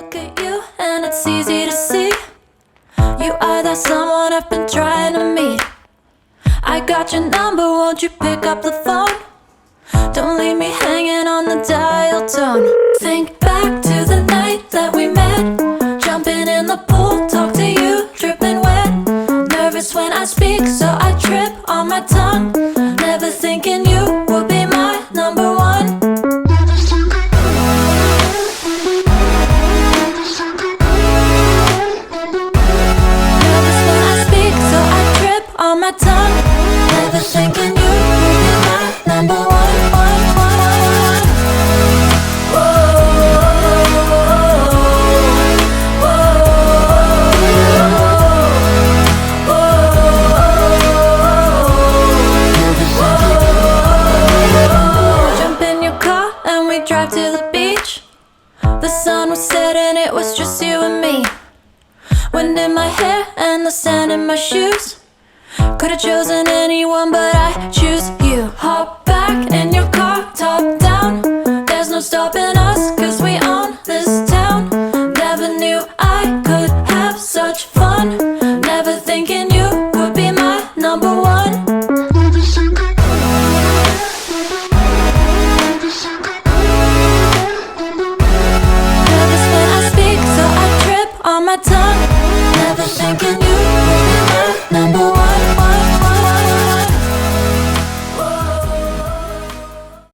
look at you and it's easy to see you are that someone I've been trying to meet. I got your number, won't you pick up the phone? Don't leave me hanging on the dial tone. Think back to the night that we met, jumping in the pool, talk to you, dripping wet. Nervous when I speak, so I trip on my tongue. Never thinking you would be my number one. Nervous when I speak, so I trip on my tongue. Never thinking you would be my number one. Drive to the beach. The sun was setting, it was just you and me. Wind in my hair and the sand in my shoes. Could've chosen anyone, but I choose you. Hop back in your car, top down.